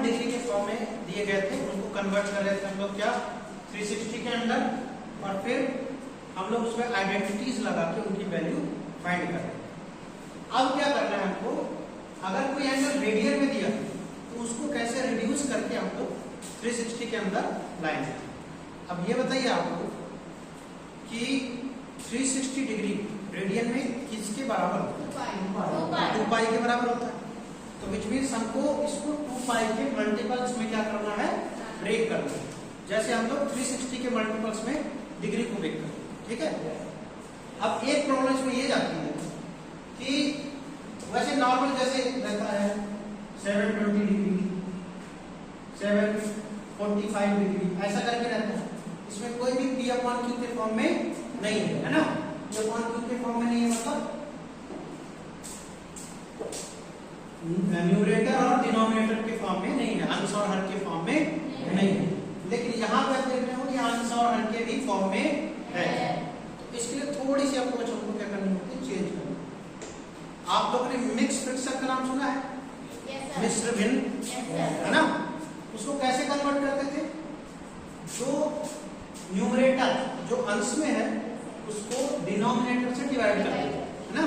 Degree के form में दिए गए थे, उनको कन्वर्ट कर रहे थे हम लोग क्या 360 के अंदर, और फिर हम लोग उसमें आइडेंटिटीज लगा के उनकी वैल्यू फाइंड कर रहे हैं। अब क्या करना है हमको, अगर कोई एंगल रेडियन में दिया तो उसको कैसे रिड्यूस करके हम लोग 360 के अंदर लाएंगे। अब ये बताइए आपको कि 360 डिग्री रेडियन में किसके बराबर होता है? 2 पाई के बराबर होता है। तो विच मीन्स हमको इसको 2 पाई के मल्टीपल्स में क्या करना है, ब्रेक करना है। जैसे हम लोग 360 के मल्टीपल्स में डिग्री को ब्रेक करते हैं, ठीक है। अब एक प्रॉब्लम इसमें ये जाती है कि वैसे नॉर्मल जैसे रहता है 720 डिग्री, 745 डिग्री, ऐसा करके रहता है। इसमें कोई भी P/Q के फॉर्म में नहीं है ना, P/Q के फॉर्म में नहीं है, मतलब न्यूमरेटर और डिनोमिनेटर के फॉर्म में नहीं है, अंश और हर के फॉर्म में नहीं है। लेकिन यहाँ पे आप देख रहे हो ये अंश और हर के भी फॉर्म में है। तो इसके लिए थोड़ी सी आपको बच्चों को क्या करनी होती है, चेंज करनी। आप लोगों ने मिक्स फ्रिक्शन का नाम सुना है? मिश्र भिन्न, है ना। उसको कैसे कन्वर्ट करते थे? जो न्यूमरेटर जो अंश में है उसको डिनोमिनेटर से डिवाइड करते हैं, है ना,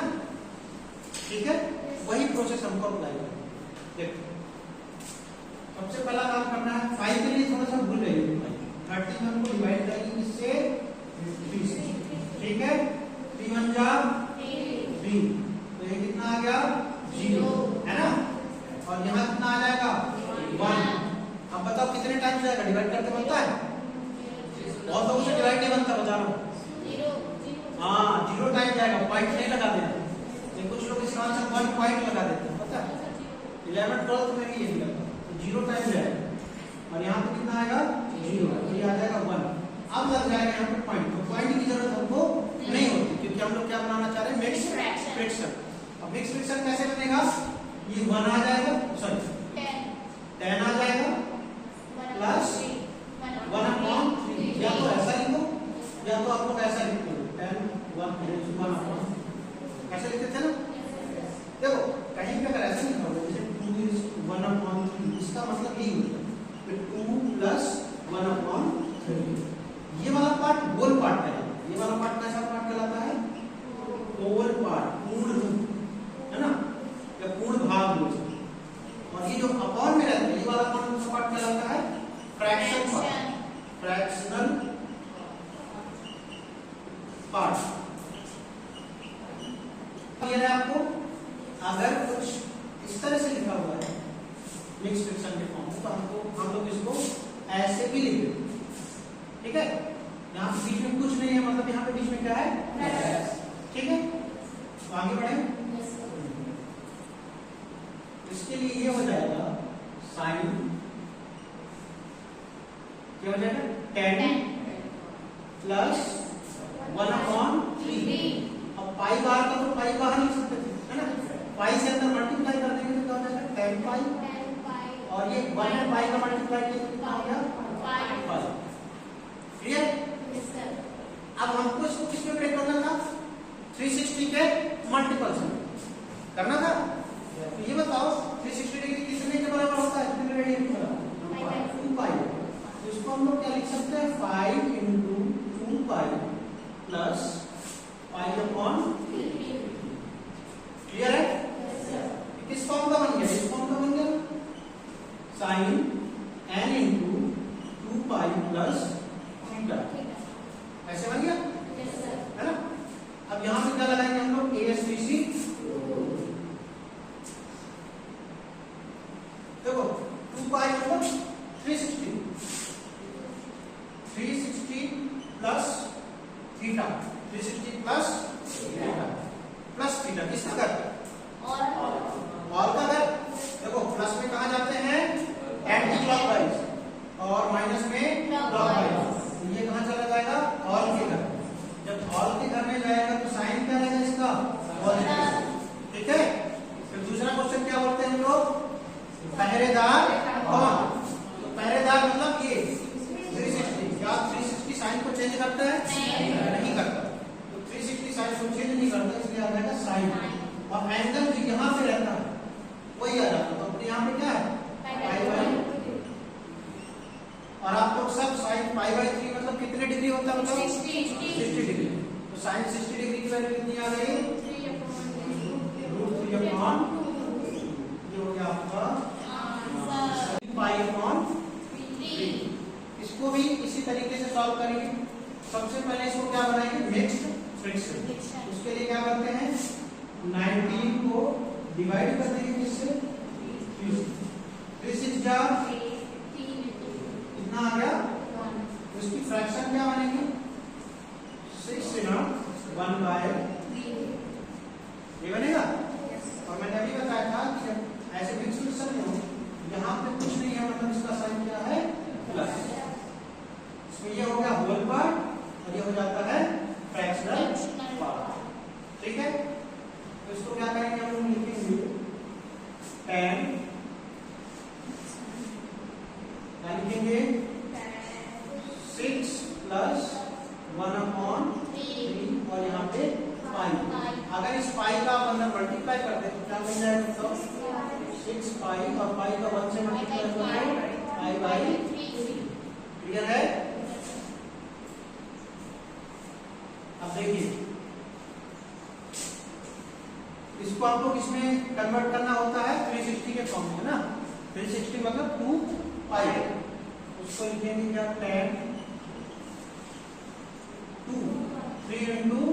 ठीक है। वही प्रोसेस हमको अप्लाई करना है। देखो सबसे पहला काम करना है, 5 के लिए थोड़ा सा भूल गए, 30 में हमको डिवाइड करेंगे इससे 3 से, ठीक है। 3 जा 3, तो ये कितना आ गया 0, है ना। और यहाँ कितना आ जाएगा 1। अब बताओ कितने टाइम जाएगा, डिवाइड करके बनता है? बहुत लोगों से डिवाइड नहीं बनता, बता रहा हूँ। 0 टाइम जाएगा, पॉइंट नहीं लगा देना। कुछ लोग इस आंसर 1 पॉइंट लगा देते हैं, पता है 11th 12th में भी यही लगता है। 0 टाइम जाएगा और यहाँ पे कितना आएगा 0, ये आ जाएगा 1। अब लग जाएगा यहाँ पे पॉइंट, तो पॉइंट की जरूरत हमको नहीं होती क्योंकि हम लोग क्या बनाना चाह रहे हैं, मिक्स फ्रैक्शन। अब मिक्स फ्रैक्शन कैसे बनेगा, ये 1 आ जाएगा, सॉरी 10 आ जाएगा प्लस 1/3, या तो ऐसा लिखो या तो आप लोग ऐसा लिखो 10 1/1 ऐसे लिखते थे ना। देखो कहीं पे अगर ऐसा लिखा होगा जैसे 2 is 1/3, इसका मतलब यही होता है 2 plus 1/3। ये वाला पार्ट होल पार्ट है, ये वाला पार्ट कैसा पार्ट कहलाता है, होल पार्ट, पूर्ण रूप, है ना, या पूर्ण भाग बोल सकते हैं। और ये जो अपॉन में रहता है ये वाला पार्ट कौन सा पार्ट कहलाता है, fraction part, fractional part. Clear है आपको? अगर कुछ इस तरह से लिखा हुआ है मिक्स फ्रैक्शन के फॉर्म में, तो हम लोग इसको ऐसे भी लिख देते, ठीक है। यहाँ पे बीच में कुछ नहीं है, मतलब यहाँ पे बीच में क्या है, ठीक है। तो आगे बढ़े, इसके लिए ये हो जाएगा साइन, क्या हो जाएगा 10 प्लस 1/3। अब पाई बाहर का तो पाई बाहर लिख सकते थे, है ना। पाई से अंदर मल्टीप्लाई कर देंगे तो क्या हो जाएगा 10 पाई, और ये 1 है पाई का मल्टीप्लाई किया कितना हो गया 5। क्लियर? अब हमको इसको किसमें ब्रेक करना था, 360 के मल्टीपल्स में करना था। तो ये बताओ 360 डिग्री कितने के बराबर होता है, कितने रेडियन के बराबर, 2 पाई। तो इसको हम लोग क्या लिख सकते हैं, 5 × 2 पाई प्लस π/3। क्लियर है? किस फॉर्म का बन गया, इस फॉर्म का बन गया, sin n × 2 pi plus theta, ऐसे बन गया, है ना। अब यहां पे क्या लगाएंगे हम लोग, ASBC। देखो 2 पाई मतलब 360 प्लस थीटा, 360 प्लस थीटा किसका कर, और का कर। देखो प्लस में कहा जाते हैं एंटी क्लॉकवाइज और माइनस में क्लॉकवाइज। ये कहां चला जाएगा, ऑल के घर। जब ऑल के घर में जाएगा तो साइन क्या रहेगा इसका, पॉजिटिव, ठीक है। फिर दूसरा क्वेश्चन क्या बोलते हैं हम लोग, पहरेदार कौन। तो पहरेदार मतलब ये 360, क्या 360 साइन को चेंज करता है, नहीं करता। तो 360 साइन को चेंज नहीं करता, इसलिए आ जाएगा साइन। और एंगल जो यहाँ पे रहता है वही आ जाता है, तो अपने यहाँ पे क्या है, π/2। पाई बाई 3 मतलब कितने डिग्री होता है, मतलब 60 डिग्री। तो साइन 60 डिग्री की वैल्यू कितनी आ गई, √3 अपॉन, ये हो गया आपका पाई अपॉन 3। इसको भी इसी तरीके से सॉल्व करेंगे। सबसे पहले इसको क्या बनाएंगे, मिक्स्ड फ्रैक्शन। उसके लिए क्या करते हैं, 19 को डिवाइड कर देंगे किससे, 3 6 जा कितना आ गया, उसकी फ्रैक्शन क्या बनेगी, 6 1/3 ये बनेगा। और मैंने अभी बताया था कि जब ऐसे मिक्स फ्रैक्शन में हो, यहाँ पे कुछ नहीं है मतलब इसका साइन क्या है, प्लस। इसमें ये हो गया होल पार्ट और ये हो जाता है फ्रैक्शनल पार्ट, ठीक है। तो इसको क्या करेंगे, हम लोग लिखेंगे 10 लिखेंगे 6 + 1/3 और यहाँ पे पाई। अगर इस पाई का आप अंदर मल्टीप्लाई करते हैं तो क्या बन जाएगा, तो 6 पाई और पाई का 1 से मल्टीप्लाई करें पाई बाई 3। क्लियर है। अब देखिए इसको आपको किसमें कन्वर्ट करना होता है, 360 के फॉर्म में ना। 360 मतलब 2 पाई। उसको लिखेंगे क्या, 10 2 3 × 2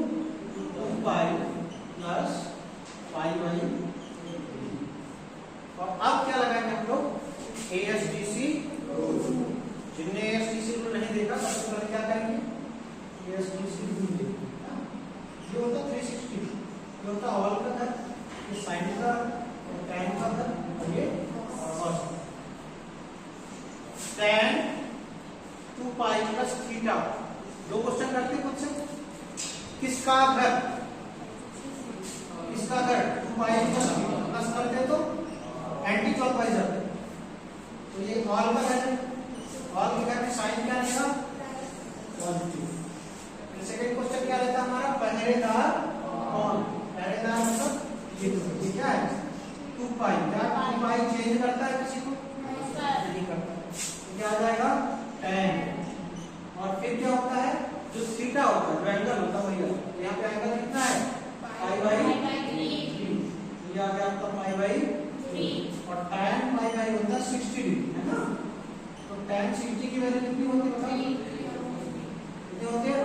पाई प्लस पाई बाई 3। और अब क्या लगाएंगे हम लोग, ASDC रूल। जिनने ASDC रूल नहीं देखा सबसे पहले क्या करेंगे, ASDC रूल देखिए। ये होता 360, ये होता ऑल का घर, ये साइन का और tan का घर और ये cos। tan 2 pi plus theta. दो क्वेश्चन करते खुद से, किसका घर, किसका घर 2 पाई प्लस करते तो एंटी क्लॉकवाइज जाते। तो ये ऑल का घर है, ऑल के घर में साइन क्या रहेगा, पॉजिटिव। सेकंड क्वेश्चन क्या रहता है हमारा, पहरेदार कौन, पहरेदार मतलब ये क्या है 2 पाई। क्या 2 पाई चेंज करता है किसी को, नहीं करता। तो क्या आ जाएगा tan। और फिर क्या होता है, जो थीटा होता है, जो एंगल होता है वही। यहाँ पे एंगल कितना है, पाई बाई 3। ये आ गया आपका पाई बाई 3 और tan पाई बाई होता है 60 डिग्री, है ना। तो tan 60 की वैल्यू कितनी होती है बताओ, कितनी होती है,